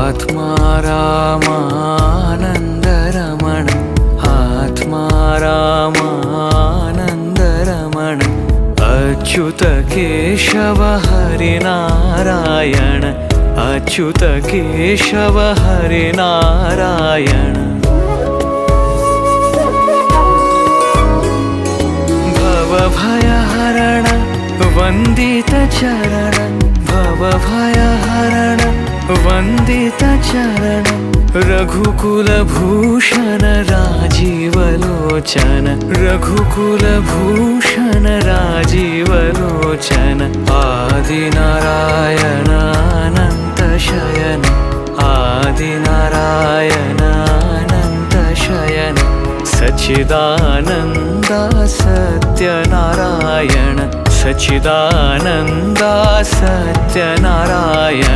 आत्मा रामानन्दरमण आत्मा रामानन्दरमण अच्युत केशव हरिनारायण अच्युत केशव हरिनारायण भवभयहरण वन्दित चरण भवभयहरण वन्दित चरण रघुकुलभूषण राजीवलोचन रघुकुलभूषण राजीवलोचन आदिनारायण अनंत शयन आदिनारायण अनंत शयन सच्चिदानन्द सत्यनारायण सच्चिदानन्द सत्यनारायण